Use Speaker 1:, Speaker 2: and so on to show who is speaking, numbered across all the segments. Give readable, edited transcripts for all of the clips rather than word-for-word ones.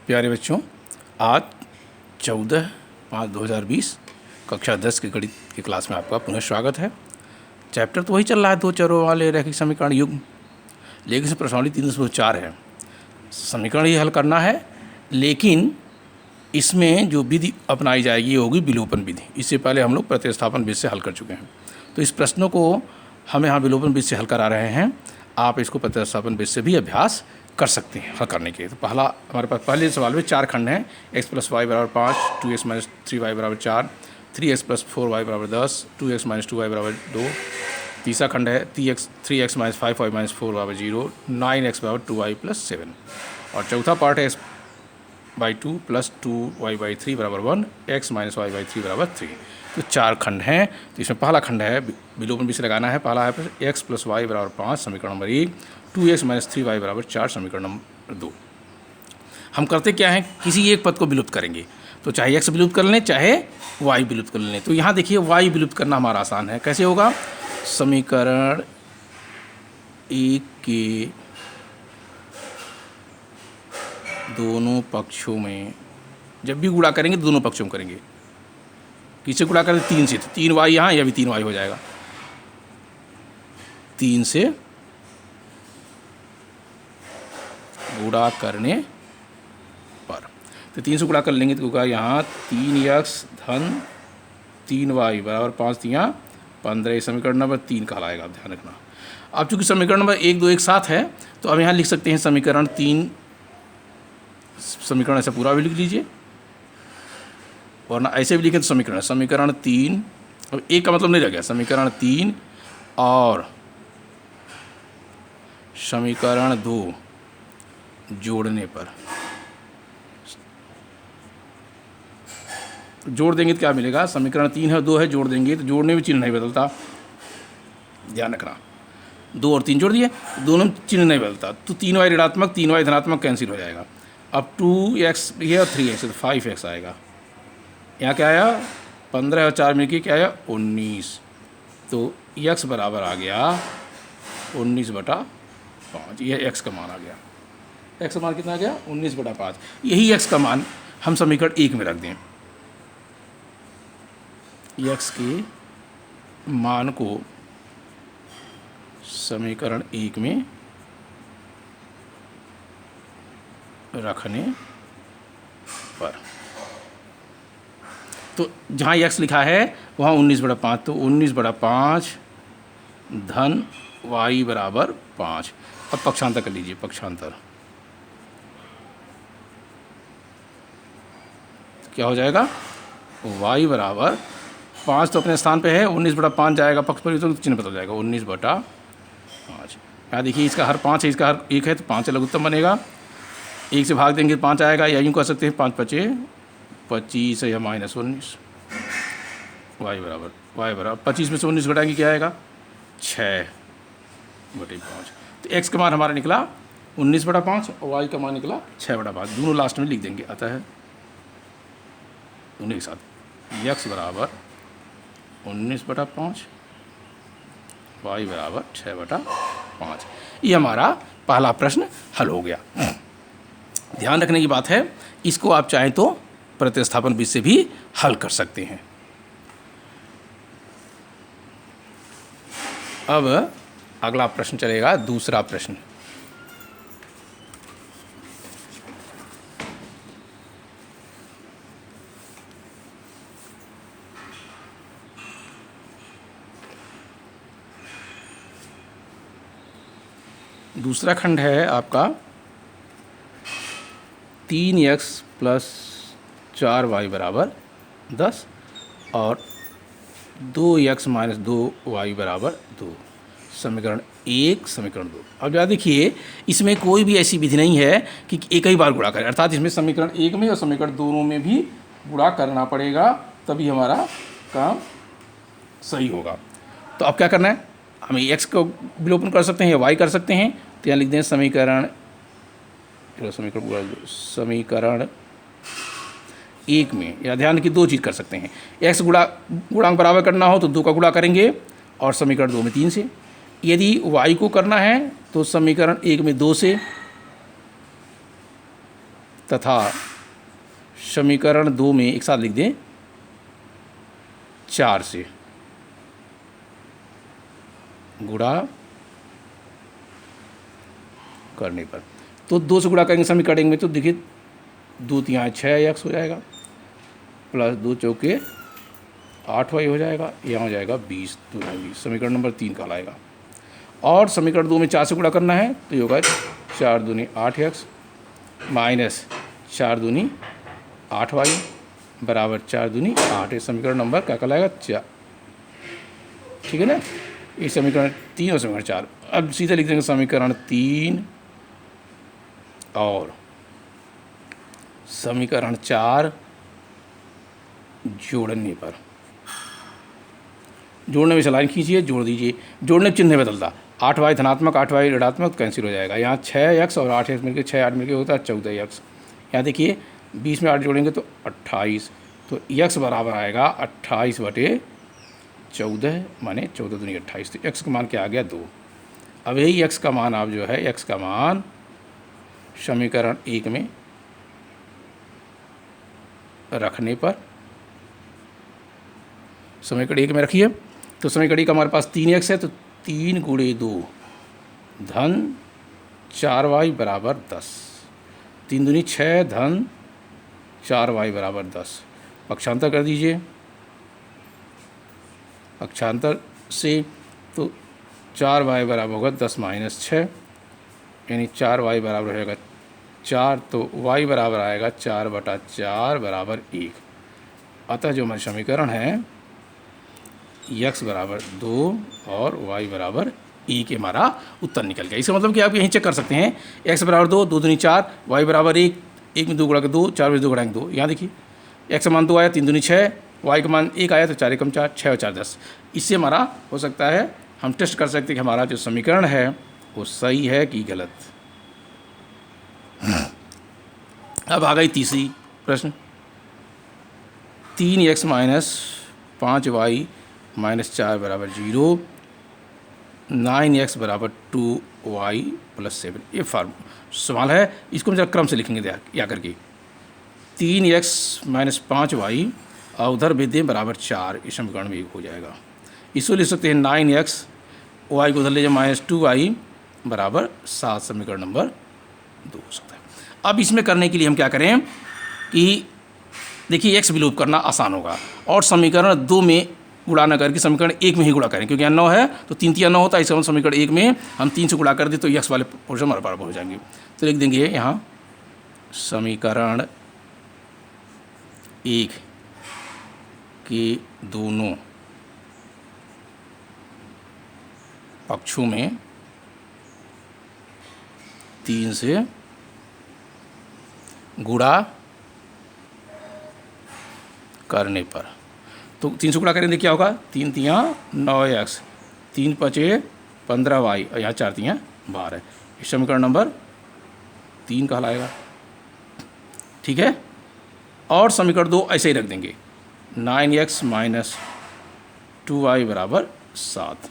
Speaker 1: प्यारे बच्चों, आज 14/5/2020 कक्षा 10 के गणित की क्लास में आपका पुनः स्वागत है। चैप्टर तो वही चल रहा है, दो चरों वाले रैखिक समीकरण युग्म, लेकिन इसमें प्रश्नावली 3.4 है। समीकरण ही हल करना है, लेकिन इसमें जो विधि अपनाई जाएगी ये होगी विलोपन विधि। इससे पहले हम लोग प्रतिस्थापन विधि से हल कर चुके हैं, तो इस प्रश्नों को हम यहाँ विलोपन विधि से हल करा रहे हैं। आप इसको प्रतिस्थापन विधि से भी अभ्यास कर सकते हैं हल करने के। तो पहला हमारे पास पहले सवाल में 4 खंड हैं। x + y = 5, 2x - 3y = 4, 3x + 4y = 10, 2x - 2y = 2। तीसरा खंड है 3x - 5y - 4 = 0, 9x = 2y + 7। और चौथा पार्ट है x/2 + 2y/3 = 1, x - y/3 = 3। तो 4 खंड हैं। तो इसमें पहला खंड है विलोपन विधि से लगाना है। पहला है x + y = 5 समीकरण नंबर 1, 2x - 3y = 4 समीकरण नंबर 2। हम करते क्या हैं, किसी एक पद को विलुप्त करेंगे। तो चाहे x विलुप्त कर लें, चाहे y विलुप्त कर लें। तो यहाँ देखिए y विलुप्त करना हमारा आसान है। कैसे होगा? समीकरण 1 के दोनों पक्षों में जब भी गुणा करेंगे तो दोनों पक्षों में करेंगे। किससे गुणा करें? 3 से। तो 3y यहाँ, यह भी 3y हो जाएगा। 3 से गुणा करने पर, तो 3 से गुणा कर लेंगे तो होगा यहाँ 3x धन 3y = 5 3 15। समीकरण नंबर 3 कहलाएगा, ध्यान रखना। अब चूंकि समीकरण नंबर 1 2 एक साथ है, तो अब यहाँ लिख सकते हैं समीकरण 3। समीकरण ऐसा पूरा भी लिख लीजिए, वरना ऐसे भी लिखें तो समीकरण 3। अब एक का मतलब नहीं रह गया। समीकरण 3 और समीकरण 2 जोड़ने पर, जोड़ देंगे तो क्या मिलेगा? समीकरण 3 है, 2 है, जोड़ देंगे तो जोड़ने में चिन्ह नहीं बदलता, ध्यान रखना। 2 और 3 जोड़ दिए, दोनों में चिन्ह नहीं बदलता। तो 3y ऋणात्मक 3y धनात्मक कैंसिल हो जाएगा। अब 2x ये और 3x तो 5x आएगा। यहाँ क्या आया? 15 और 4 मिलकर क्या आया? 19। तो x बराबर आ गया 19/5। यह x का मान आ गया। x का मान कितना आ गया? 19/5। यही x का मान हम समीकरण 1 में रख दें। x के मान को समीकरण 1 में रखने पर, तो जहाँ x लिखा है वहाँ 19/5, तो 19/5 धन y = 5। अब पक्षांतर कर लीजिए। पक्षांतर क्या हो जाएगा? y = 5 तो अपने स्थान पे है, 19/5 जाएगा पक्ष पर, तो चिन्ह बदल जाएगा 19/5। यहाँ देखिए, इसका हर 5 है, इसका हर 1 है, तो 5 लघुत्तम बनेगा। 1 से भाग देंगे तो 5 आएगा, या यूँ कह सकते हैं 5 × 5 = 25 या -19। y बराबर 25 में से 19 घटाएंगे क्या आएगा? 6/5। तो x का मान हमारा निकला 19/5 और y का मान निकला 6/5। दोनों लास्ट में लिख देंगे। अतः दोनों एक साथ x = 19/5, y = 6/5। ये हमारा पहला प्रश्न हल हो गया। ध्यान रखने की बात है, इसको आप चाहें तो प्रतिस्थापन विधि से भी हल कर सकते हैं। अब अगला प्रश्न चलेगा, दूसरा प्रश्न। दूसरा खंड है आपका 3x + 4y = 10 और 2x - 2y = 2। समीकरण 1 समीकरण 2। अब याद देखिए, इसमें कोई भी ऐसी विधि नहीं है कि एक ही बार गुणा करें, अर्थात इसमें समीकरण 1 में और समीकरण दोनों में भी गुणा करना पड़ेगा, तभी हमारा काम सही होगा। तो अब क्या करना है? हम x को विलोपन कर सकते हैं या y कर सकते हैं। तो यहाँ लिख दें समीकरण 1 में, या ध्यान की 2 चीज़ कर सकते हैं। x गुणांक बराबर करना हो तो 2 का गुणा करेंगे, और समीकरण 2 में 3 से। यदि y को करना है तो समीकरण 1 में 2 से, तथा समीकरण 2 में एक साथ लिख दें 4 से गुणा करने पर, तो 2 से गुणा करेंगे समीकरण में, तो देखिए 2 तिहाई 6x हो जाएगा, प्लस 2 चौके 8y हो जाएगा, यहाँ हो जाएगा 20, 20 समीकरण नंबर 3 कहलाएगा। और समीकरण 2 में 4 से गुणा करना है तो ये होगा 4 दूनी 8x माइनस 4 दूनी 8y बराबर 4 दूनी 8 है। समीकरण नंबर क्या कहलाएगा 4, ठीक है ना। ये समीकरण 3 और समीकरण 4। अब सीधे लिख देंगे समीकरण 3 और समीकरण 4 जोड़ने पर, जोड़ने में से लाइन खींचिए, जोड़ दीजिए। जोड़ने में चिन्ह बदलता, 8y धनात्मक 8y ऋणात्मक कैंसिल हो जाएगा। यहाँ 6x और 8x मिलकर 6 8 मिलकर होता है 14x। यहाँ देखिए 20 में 8 जोड़ेंगे तो 28, तो x बराबर आएगा 28/14 माने 14 दूनी 28। तो x का मान क्या आ गया 2। अब यही x का मान आप जो है x का मान समीकरण 1 में रखने पर, समीकरण 1 में रखिए तो समीकरण 1 हमारे पास 3x है, तो 3 गुणे 2 धन 4y बराबर 10, 3 दूनी 6 धन 4y बराबर 10। पक्षांतर कर दीजिए, पक्षांतर से तो 4y बराबर होगा 10 माइनस 6 यानी 4y बराबर रहेगा 4, तो y बराबर आएगा 4/4 बराबर 1। अतः जो हमारी समीकरण है x बराबर 2 और y बराबर 1 हमारा उत्तर निकल गया। इसका मतलब कि आप यहीं चेक कर सकते हैं, x बराबर 2, 2 दूनी 4, y बराबर 1, 1 में 2 गुणा के 2, 4 में 2 गुणा के 2। यहाँ देखिए x का मान 2 आया, 3 दूनी 6, y का मान 1 आया तो 4 एकम 4, 6 और 4 10। इससे हमारा हो सकता है हम टेस्ट कर सकते हैं कि हमारा जो समीकरण है वो सही है कि गलत। अब आ गई तीसरी प्रश्न, 3x माइनस 5y माइनस 4 बराबर 0, 9x बराबर 2y प्लस 7। ये सवाल है, इसको हम जरा क्रम से लिखेंगे या करके। 3x माइनस 5y और उधर भी दें बराबर 4, इस समीकरण में 1 हो जाएगा। इसको लिख सकते हैं 9x, y को उधर ले जाए माइनस 2y बराबर 7, समीकरण नंबर 2 हो सकता है। अब इसमें करने के लिए हम क्या करें कि देखिए x विलोप करना आसान होगा और समीकरण 2 में गुणा न करके समीकरण 1 में ही गुणा करें, क्योंकि यहाँ 9 है तो 3 3 9 होता है। इसका समीकरण 1 में हम 3 से गुणा कर दें तो x वाले पोर्शन हमारे बराबर हो जाएंगे। तो लिख देंगे यहाँ समीकरण 1 के दोनों पक्षों में 3 से गुणा करने पर, तो 3 से गुणा करेंगे क्या होगा, 3 तियाँ 9x, 3 पचे 15y और यहाँ 4 तियाँ 12। इस समीकरण नंबर 3 कहलाएगा, ठीक है। और समीकरण 2 ऐसे ही रख देंगे, 9x माइनस 2y बराबर 7।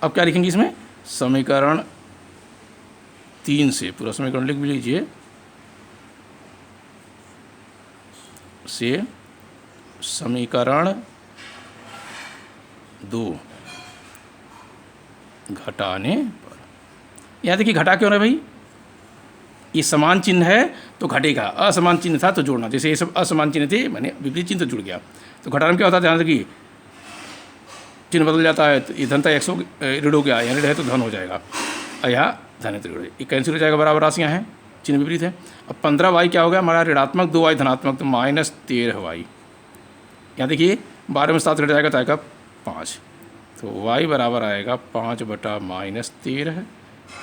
Speaker 1: अब क्या लिखेंगे इसमें, समीकरण 3 से पूरा समीकरण लिख भी लीजिए, से समीकरण 2 घटाने पर। यहाँ देखिए घटा क्यों रहा है भाई, ये समान चिन्ह है तो घटेगा, असमान चिन्ह था तो जोड़ना। जैसे ये सब असमान चिन्ह थे मैंने विपरीत चिन्ह तो जुड़ गया, तो घटाने में क्या होता है, ध्यान रखिए चिन्ह बदल जाता है। तो ये धन था x ऋण हो गया, यहाँ ऋण है तो धन हो जाएगा, और यहाँ धन है तो ऋण, ये कैंसिल हो जाएगा, बराबर राशियाँ हैं, चिन्ह विपरीत है। अब 15y क्या हो गया हमारा ऋणात्मक, 2y धनात्मक, तो माइनस 13y। यहाँ देखिए 12 में 7 घट जाएगा तो आएगा 5, तो y बराबर आएगा 5/-13।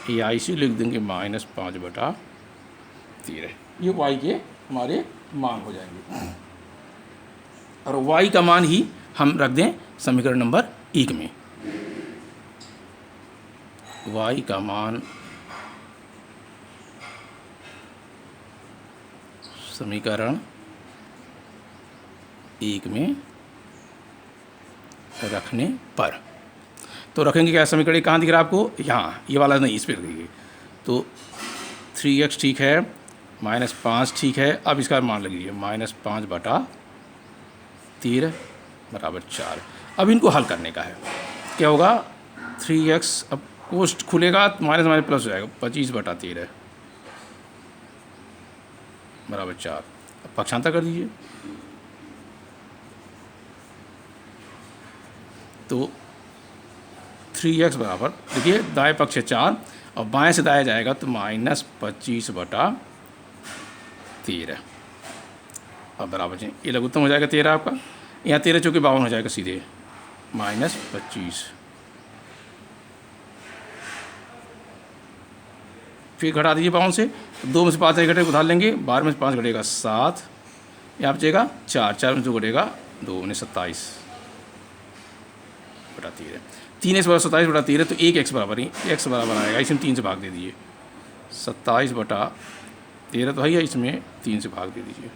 Speaker 1: ये IC लिख देंगे -5/13। ये y के हमारे मान हो जाएंगे, और y का मान ही हम रख दें समीकरण नंबर 1 में। y का मान समीकरण 1 में रखने पर, तो रखेंगे क्या, समीकरण कहाँ दिख रहा है आपको, यहाँ ये वाला नहीं, इस पर रखेंगे। तो 3x ठीक है, -5 ठीक है। अब इसका मान लीजिए -5/13 बराबर 4। अब इनको हल करने का है। क्या होगा, 3x अब कोष्ट खुलेगा तो माइनस माइनस प्लस हो जाएगा, 25/13 बराबर 4। अब पक्षांतर कर दीजिए तो 3x बराबर, देखिए दाएं पक्ष है 4 और बाएं से दाएं जाएगा तो -25/13। अब बराबर ये लघुत्तम हो जाएगा 13 आपका, यहाँ 13 चौके 52 हो जाएगा सीधे -25। फिर घटा दीजिए 52 से, तो 2 में से 5 घटे उधार लेंगे, 12 में से 5 घटेगा 7, यहाँ बचेगा 4, 4 में से 2 घटेगा 2, 27/13। 3x बराबर 27/13, तो 1x बराबर ही x बराबर आएगा, इसमें 3 से भाग दे दीजिए। 27/13 तो है, इसमें 3 से भाग दे दीजिए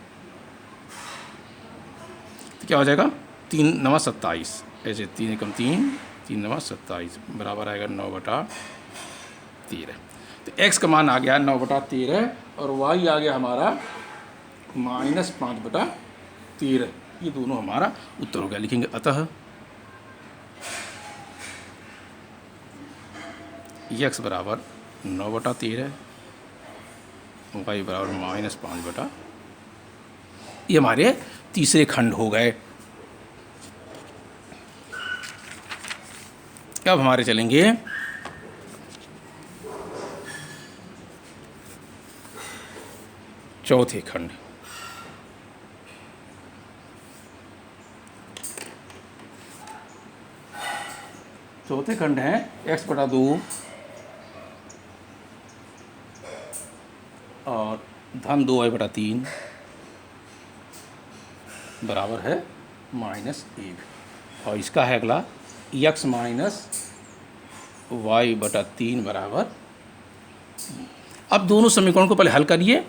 Speaker 1: तो क्या हो जाएगा, 3 9 27, ऐसे 3 एकम 3, 3 9 27 बराबर आएगा 9/13। तो x का मान आ गया 9/13 और y आ गया हमारा -5/13। ये दोनों हमारा उत्तर हो गया। लिखेंगे अतः x बराबर 9/13, y बराबर -5/, ये हमारे तीसरे खंड हो गए। अब हमारे चलेंगे चौथे खंड। चौथे खंड है x/2 और धन 2y/3 बराबर है -1, और इसका है अगला x - y/3 बराबर। अब दोनों समीकरण को पहले हल करिए,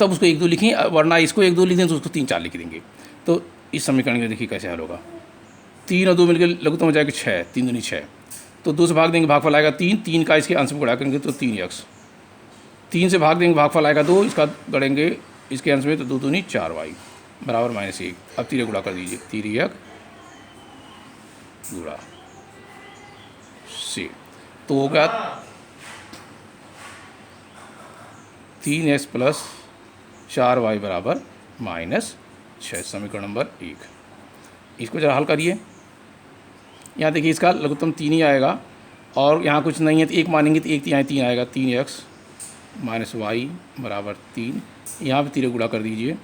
Speaker 1: तब उसको 1 2 लिखें, वरना इसको 1 2 लिख दें तो उसको 3 4 लिख देंगे। तो इस समीकरण में देखिए कैसे हल होगा। 3 और 2 मिलकर लघुत्तम हो जाएगा 6, 3 दूनी 6, तो 2 से भाग देंगे, भागफल आएगा 3, 3 का इसके अंश में गुणा करेंगे तो 3x, 3 से भाग देंगे, भागफल आएगा 2, इसका गढ़ेंगे इसके अंश में तो 2 दूनी 4y बराबर -1। अब 3 गुणा कर दीजिए, 3x गुणा से, तो होगा 3x + 4y बराबर -6, समीकरण नंबर 1। इसको जरा हल करिए। यहाँ देखिए इसका लघुत्तम 3 ही आएगा और यहाँ कुछ नहीं है तो 1 मानेंगे तो 1 यहाँ 3 आएगा, 3x - y बराबर 3। यहाँ पे 3 गुणा कर दीजिए,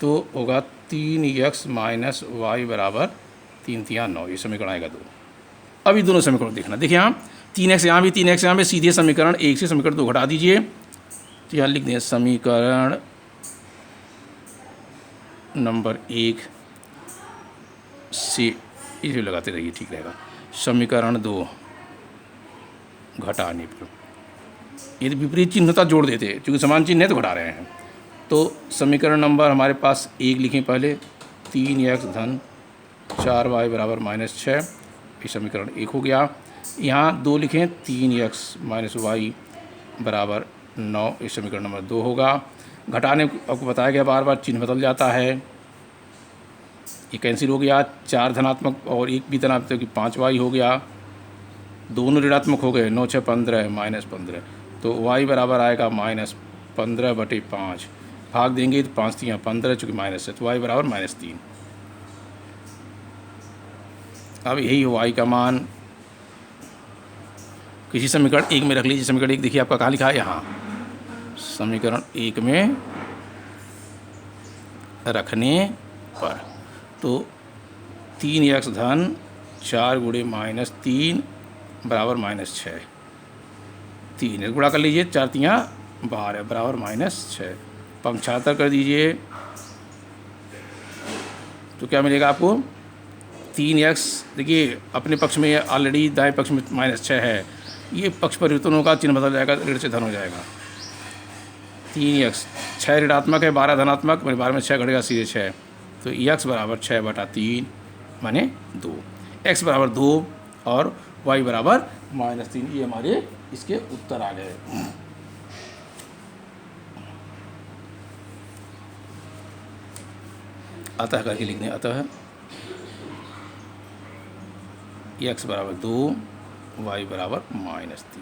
Speaker 1: तो होगा 3x - y बराबर 3 3 9, ये समीकरण आएगा 2। अब ये दोनों समीकरण देखना, देखिए यहाँ 3x यहाँ भी 3x यहाँ भी, सीधे समीकरण 1 से समीकरण 2 घटा दीजिए, तो यहाँ लिख दें समीकरण नंबर 1 से, इसे लगाते रहिए ठीक रहेगा। समीकरण 2 घटाने पर, यदि विपरीत चिन्ह होता जोड़ देते, क्योंकि समान चिन्ह है तो घटा रहे हैं। तो समीकरण नंबर हमारे पास 1 लिखें पहले, 3x धन 4y बराबर -6, ये समीकरण 1 हो गया। यहाँ 2 लिखें, 3x - y बराबर 9, ये समीकरण नंबर 2 होगा। घटाने आपको बताया गया बार बार चिन्ह बदल जाता है, ये कैंसिल हो गया, 4 धनात्मक और 1 भी धनात्मक की 5y हो गया, दोनों ऋणात्मक हो गए, 9 6 15 -15, तो y बराबर आएगा -15/5, भाग देंगे तो 5 3 15, चूँकि माइनस है तो y बराबर -3। अब यही हो y का मान, किसी समीकरण 1 में रख लीजिए। समीकरण 1 देखिए आपका कहाँ लिखा है, यहाँ समीकरण 1 में रखने पर, तो 3x धन 4 गुणे -3 बराबर -6, 3 गुणा कर लीजिए, 4 3 12 बराबर -6, पंक्षांतर कर दीजिए तो क्या मिलेगा आपको, 3x, देखिए अपने पक्ष में ऑलरेडी दाएं पक्ष में -6 है, ये पक्ष परिवर्तन होगा, चिन्ह बदल जाएगा, ऋण से धन हो जाएगा। 3x 6 ऋणात्मक है, 12 धनात्मक, मेरे 12 में 6 घटेगा सीधे 6, तो x बराबर 6/3 माने 2। x बराबर 2 और y बराबर -3। ये हमारे इसके उत्तर आ गए। अतः करके लिखने, अतः x बराबर 2 y बराबर -3।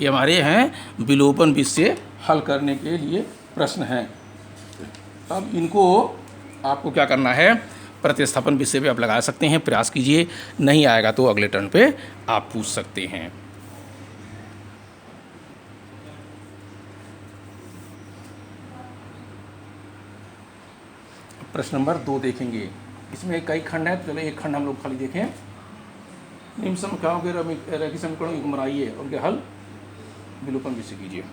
Speaker 1: ये हमारे हैं विलोपन विधि से हल करने के लिए प्रश्न हैं। अब इनको आपको क्या करना है, प्रतिस्थापन विषय पे आप लगा सकते हैं, प्रयास कीजिए, नहीं आएगा तो अगले टर्न पे आप पूछ सकते हैं। प्रश्न नंबर 2 देखेंगे। इसमें कई खंड है, चलो एक खंड हम लोग खाली देखें। निम्न समस्याओं के रैखिक समीकरणों को बनाइए, उनके हल विलोपन विधि से कीजिए।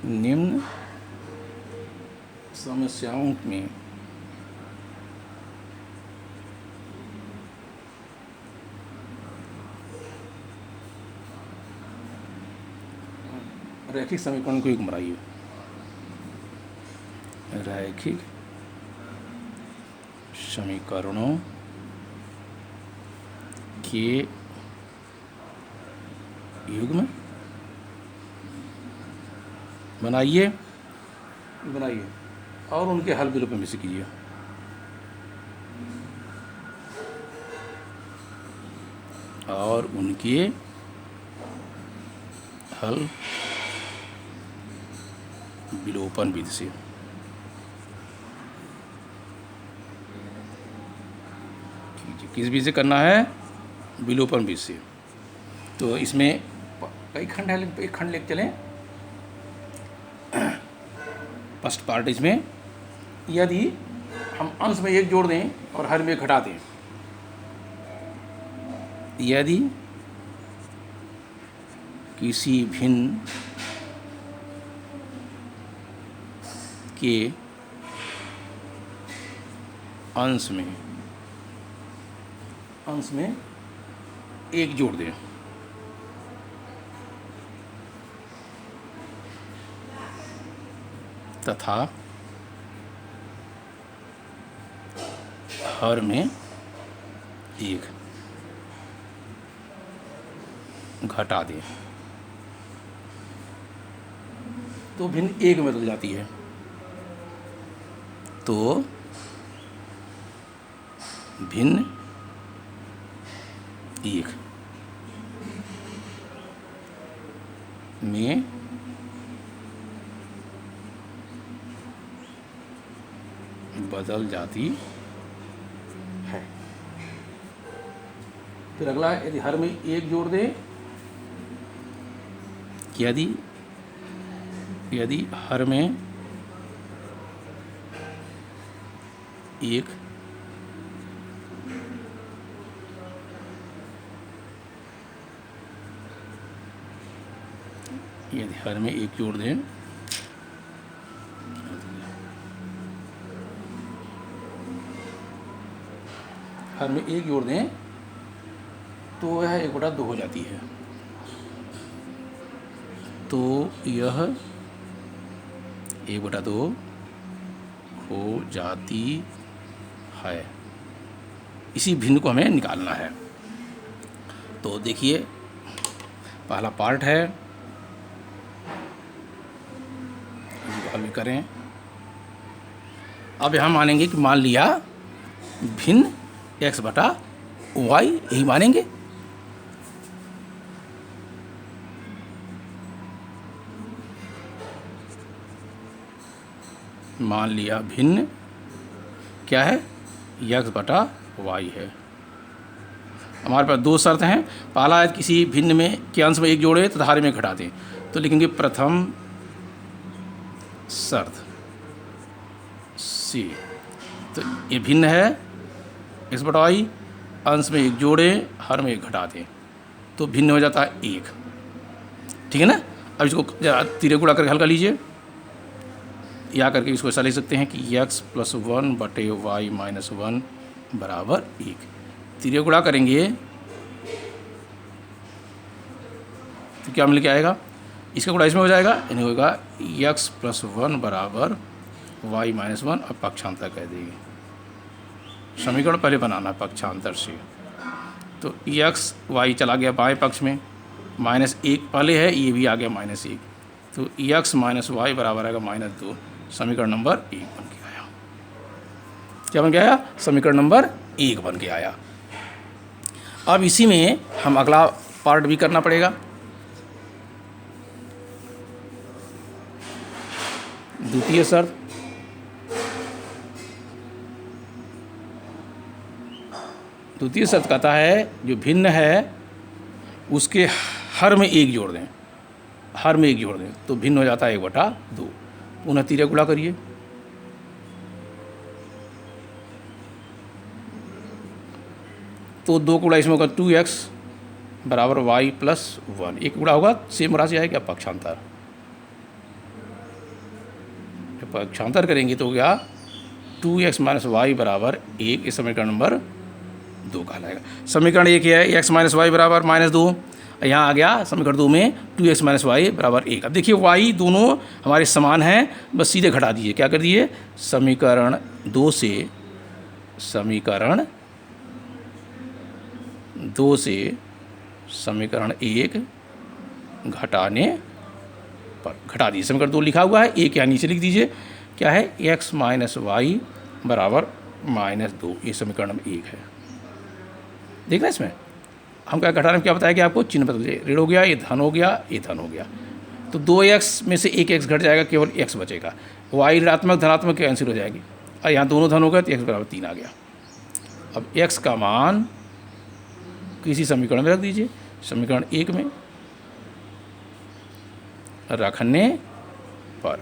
Speaker 1: निम्न समस्याओं में रैखिक समीकरण को एक बनाइए। रैखिक समीकरणों के युग्म बनाइए और उनके हल विलोपन विधि से कीजिए। और उनके हल विलोपन विधि से। किस विधि से करना है, विलोपन विधि से। तो इसमें कई खंड है, एक खंड लेके चलें। फर्स्ट पार्ट, इसमें यदि हम अंश में 1 जोड़ दें और हर में घटा दें, यदि किसी भिन्न के अंश में 1 जोड़ दें तथा हर में 1 घटा दें तो भिन्न 1 में बदल जाती है। तो भिन्न 1 में बदल जाती है। फिर अगला, यदि हर में 1 जोड़ दें, यदि हर में 1 जोड़ दें, हर में 1 जोड़ दें तो यह 1/2 हो जाती है। तो यह 1/2 हो जाती है। इसी भिन्न को हमें निकालना है। तो देखिए, पहला पार्ट है, इसको हल करें। अब यहाँ मानेंगे कि मान लिया भिन्न x/y, यही मानेंगे। मान लिया भिन्न क्या है, x/y है। हमारे पास 2 शर्त हैं। पहला है किसी भिन्न में के अंश में 1 जोड़े तथा हर में घटा दें। तो लिखेंगे प्रथम शर्त सी। तो ये भिन्न है x/y, अंश में 1 जोड़े हर में 1 घटा दें तो भिन्न हो जाता है 1। ठीक है ना। अब इसको जरा तिरे गुणा करके हल कर लीजिए। या करके इसको ऐसा लिख सकते हैं कि x + 1/y - 1 बराबर 1। तिरे गुणा करेंगे तो क्या मिल के आएगा, इसका गुणा इसमें हो जाएगा, यानी होगा x + 1 बराबर y - 1। अब पक्षांतर कह देंगे समीकरण पहले बनाना पक्षांतर से। तो एक्स वाई चला गया बाएं पक्ष में, -1 पहले है, ये भी आ गया -1, तो एक्स माइनस वाई बराबर आएगा -2। समीकरण नंबर 1 बन के आया। क्या बन के आया? समीकरण नंबर 1 बन के आया। अब इसी में हम अगला पार्ट भी करना पड़ेगा। द्वितीय शर्त, द्वितीय शर्त कहता है जो भिन्न है उसके हर में 1 जोड़ दें, हर में 1 जोड़ दें तो भिन्न हो जाता है 1/2। पुनः तीर गुणा करिए, तो 2 गुणा इसमें होगा 2x बराबर y + 1। 1 गुणा होगा सेम राशि आएगी। पक्षांतर, जब पक्षांतर करेंगे तो क्या 2x - y बराबर 1, इस समीकरण नंबर 2 कहलाएगा। समीकरण 1 है x - y बराबर -2, यहाँ आ गया समीकरण 2 में 2x - y बराबर 1। अब देखिए y दोनों हमारे समान हैं, बस सीधे घटा दीजिए। क्या कर दिए? समीकरण 2 से समीकरण 1 घटाने पर घटा दीजिए। समीकरण 2 लिखा हुआ है, 1 यहाँ नीचे लिख दीजिए। क्या है? x - y बराबर -2, ये समीकरण नंबर 1 है। देखना इसमें हम क्या घटाने में क्या बताया कि आपको चिन्ह बदल जाए, ऋण हो गया, ये धन हो गया, ये धन हो गया, तो 2x में से 1 x घट जाएगा, केवल x बचेगा। y ऋणात्मक धनात्मक कैंसिल हो जाएगी, और यहाँ दोनों धन हो गए तो x बराबर 3 आ गया। अब x का मान किसी समीकरण में रख दीजिए, समीकरण 1 में रखने पर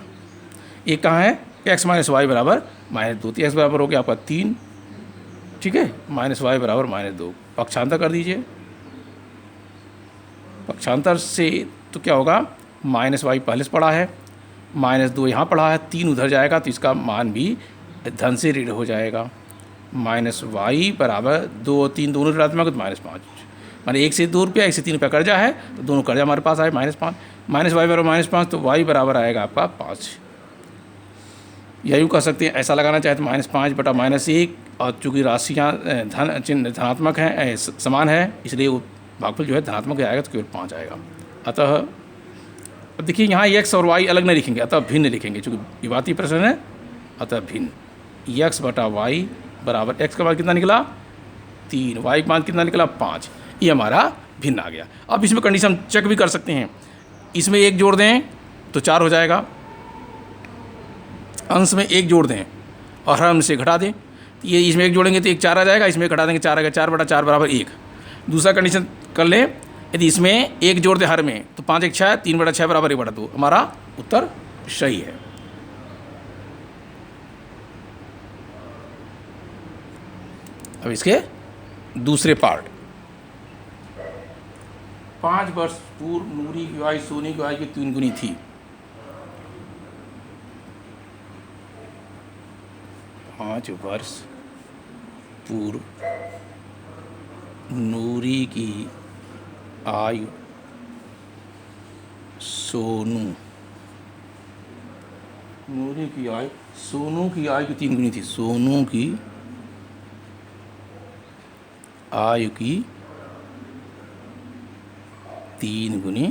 Speaker 1: एक कहाँ है? x - y बराबर -2, तो x बराबर हो गया आपका 3, ठीक है, -y बराबर -2। पक्षांतर कर दीजिए, पक्षांतर से तो क्या होगा, -y पहले से पड़ा है, -2 यहाँ पड़ा है, 3 उधर जाएगा तो इसका मान भी धन से ऋण हो जाएगा। -y बराबर 2 और 3 दोनों ऋणात्मक, तो -5, माने 1 से 2 रुपया, 1 से 3 रुपया कर्जा है, तो दोनों कर्जा हमारे पास आए -5, -y बराबर -5, तो y बराबर आएगा आपका 5। या यूँ कह सकते हैं, ऐसा लगाना चाहे तो -5 बटा -1, और चूँकि राशियाँ धन चिन्ह धनात्मक हैं, समान है, इसलिए वो भागफल जो है धनात्मक आएगा, तो केवल 5 आएगा। अतः अब देखिए यहाँ x और y अलग नहीं लिखेंगे, अतः भिन्न लिखेंगे, चूँकि विभातीय प्रश्न है, अतः भिन्न। x बटा y बराबर x का मान कितना निकला? 3, y का मान कितना निकला? 5। ये हमारा भिन्न आ गया। अब इसमें कंडीशन चेक भी कर सकते हैं, इसमें 1 जोड़ दें तो 4 हो जाएगा, अंश में 1 जोड़ दें और हर अंश से घटा दें, ये इसमें 1 जोड़ेंगे तो 1 4 आ जाएगा, इसमें घटा देंगे 4 आ गया, 4 बटा 4 बराबर 1। दूसरा कंडीशन कर लें, यदि इसमें 1 जोड़ दें हर में तो 5 1 6, 3 बटा 6 बराबर 1/2। हमारा उत्तर सही है। अब इसके दूसरे पार्ट, 5 वर्ष पूर्व नूरी की आयु सोनी की आयु की 3 गुनी थी। 5 वर्ष पूर्व नूरी की आयु सोनू, नूरी की आयु सोनू की आयु की 3 गुनी थी। सोनू की आयु की 3 गुनी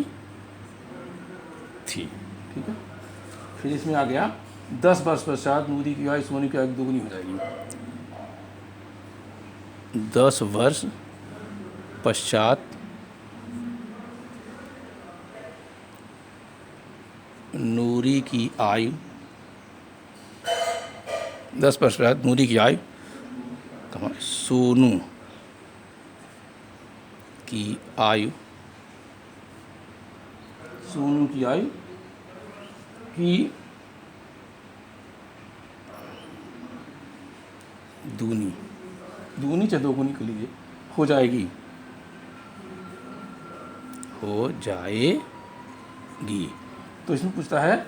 Speaker 1: थी, ठीक है। फिर इसमें आ गया 10 वर्ष पश्चात नूरी की आयु सोनू की आयु 2 गुनी हो जाएगी। 10 वर्ष पश्चात नूरी की आयु, 10 वर्ष पश्चात नूरी की आयु सोनू की आयु, सोनू की आयु की दूनी, दूनी चाहे 2 गुनी कर लीजिए, हो जाएगी, हो जाएगी। तो इसमें पूछता है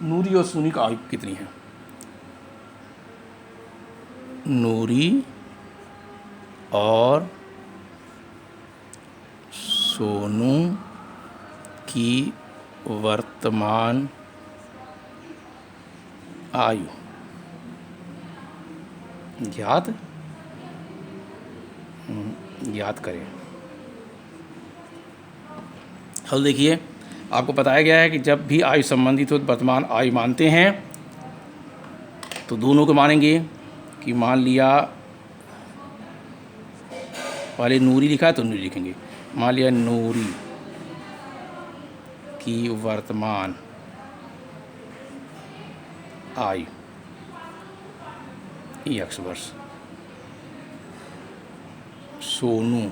Speaker 1: नूरी और सोनी का आयु कितनी है। नूरी और सोनू की वर्तमान आयु ज्ञात ज्ञात करें। हल देखिए, आपको बताया गया है कि जब भी आयु संबंधित हो तो वर्तमान आयु मानते हैं, तो दोनों को मानेंगे कि मान लिया पहले नूरी लिखा है तो नूरी लिखेंगे। मान लिया नूरी की वर्तमान आयु x वर्ष, सोनू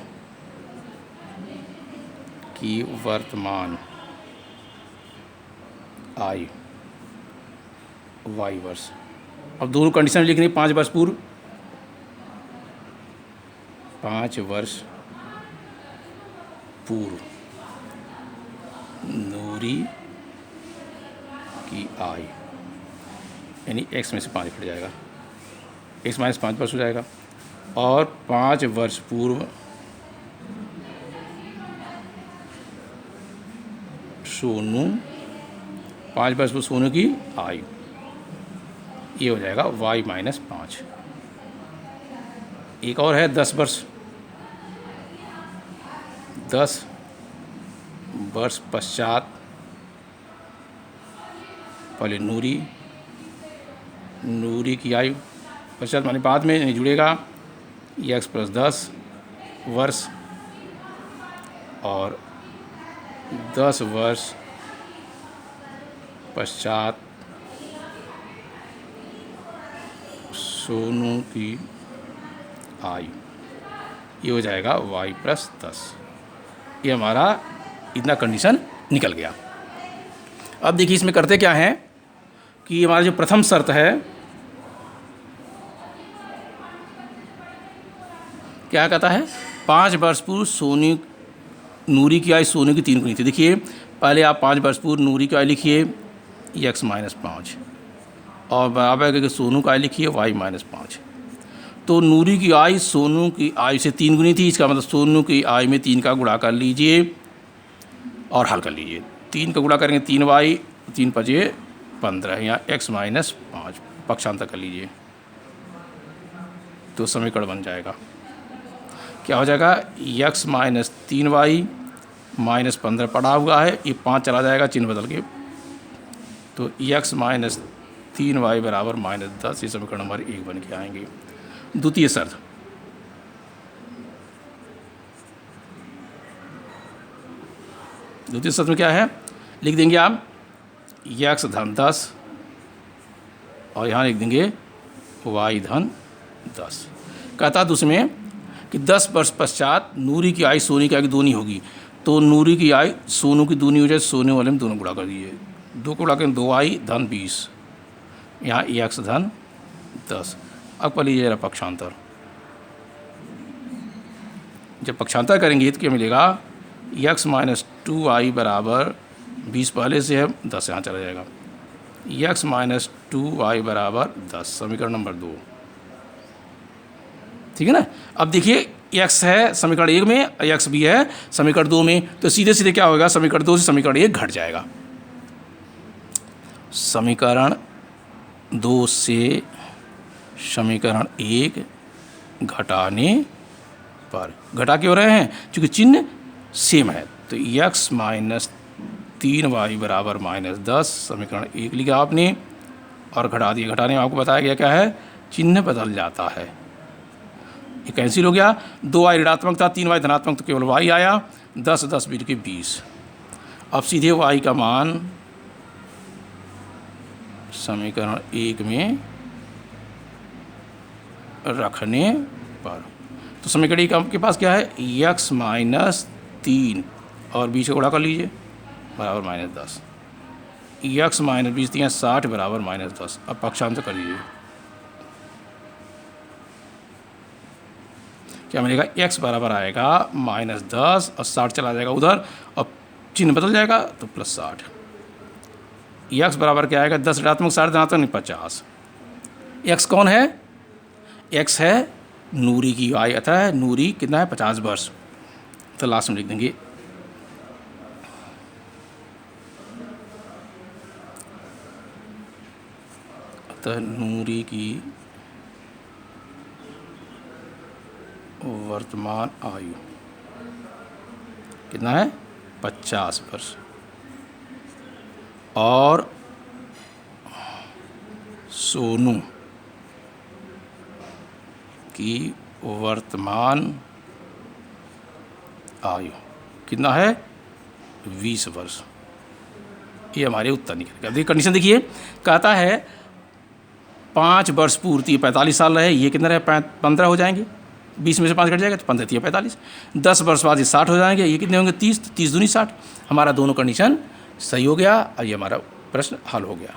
Speaker 1: की वर्तमान आयु y वर्ष। अब दोनों कंडीशन लिखनी, 5 वर्ष पूर्व, 5 वर्ष पूर्व नूरी की आयु, यानी x में से 5 कट जाएगा, x माइनस 5 वर्ष हो जाएगा। और 5 वर्ष पूर्व सोनू, 5 वर्ष पूर्व सोनू की आयु, ये हो जाएगा y माइनस 5। एक और है 10 वर्ष, 10 वर्ष पश्चात पहले नूरी की आयु, पश्चात माने बाद में नहीं जुड़ेगा, x प्लस 10 वर्ष, और 10 वर्ष पश्चात सोनू की आयु, ये हो जाएगा y प्लस 10। ये हमारा इतना कंडीशन निकल गया। अब देखिए इसमें करते क्या हैं कि हमारा जो प्रथम शर्त है, क्या कहता है, 5 वर्ष पूर्व सोनू नूरी की आयु सोनू की 3 गुनी थी। देखिए पहले आप 5 वर्ष पूर्व नूरी की आयु लिखिए x माइनस 5, और बराबर करके सोनू की आयु लिखिए y माइनस 5। तो नूरी की आयु सोनू की आयु से 3 गुनी थी, इसका मतलब सोनू की आयु में 3 का गुणा कर लीजिए और हल कर लीजिए। 3 का गुणा करेंगे 3y, 3 5 15, या x माइनस 5 पक्षांतर कर लीजिए तो समीकरण बन जाएगा। क्या हो जाएगा, x माइनस 3y माइनस 15 पड़ा हुआ है, ये 5 चला जाएगा चिन्ह बदल के, तो x माइनस 3y बराबर माइनस 10, ये समीकरण नंबर 1 बन के आएंगे। द्वितीय शर्त, द्वितीय शर्त में क्या है, लिख देंगे आप x धन 10 और यहाँ लिख देंगे y धन 10। कहता था उसमें कि 10 वर्ष पश्चात नूरी की आयु सोनी की आयु दूनी होगी, तो नूरी की आयु सोनू की दूनी हो जाए, सोने वाले में दोनों गुणा कर दीजिए, 2 को गुणा करें 2y धन 20, यहाँ x धन 10। अब कर लीजिए जरा पक्षांतर, जब पक्षांतर करेंगे तो क्या मिलेगा, x माइनस 2y बराबर 20 पहले से है, 10 यहाँ चला जाएगा, x माइनस 2y बराबर 10, समीकरण नंबर 2। ठीक है ना। अब देखिए x है समीकरण 1 में, x भी है समीकरण 2 में, तो सीधे सीधे क्या होगा, समीकरण 2 से समीकरण 1 घट जाएगा। समीकरण 2 से समीकरण 1 घटाने पर, घटा क्यों रहे हैं, क्योंकि चिन्ह सेम है, तो x माइनस 3y बराबर माइनस 10, समीकरण 1 लिखा आपने और घटा दिया। घटाने में आपको बताया गया क्या है, चिन्ह बदल जाता है, ये कैंसिल हो गया, 2y ऋणात्मक था, 3y धनात्मक, तो केवल y आया, 10 10 बीट के 20। अब सीधे y का मान समीकरण 1 में रखने पर, तो समीकरण 1 आपके पास क्या है, x माइनस 3 और 20 को गुणा कर लीजिए बराबर माइनस 10, x माइनस 20 3 60 बराबर माइनस 10। अब पक्षांतर कर लीजिए, क्या मिलेगा, x बराबर आएगा माइनस 10 और 60 चला जाएगा उधर, अब चिन्ह बदल जाएगा तो प्लस 60। x बराबर क्या आएगा, 10 ऋणात्मक 60 धनात्मक नहीं 50। x कौन है, x है नूरी की आयु, अतः नूरी कितना है 50 वर्ष, तो लास्ट में लिख देंगे अतः नूरी की वर्तमान आयु कितना है? 50 वर्ष। और सोनू की वर्तमान आयु कितना है? 20 वर्ष। ये हमारे उत्तर निकल गए। कंडीशन देखिए, कहता है 5 वर्ष पूर्ति 45 साल रहे, ये कितना रहे? 15 हो जाएंगे, 20 में से 5 कट जाएगा तो 15 45। 10 वर्ष बाद ये 60 हो जाएंगे, ये कितने होंगे? 30। 30 दूनी 60। हमारा दोनों कंडीशन सही हो गया और ये हमारा प्रश्न हल हो गया।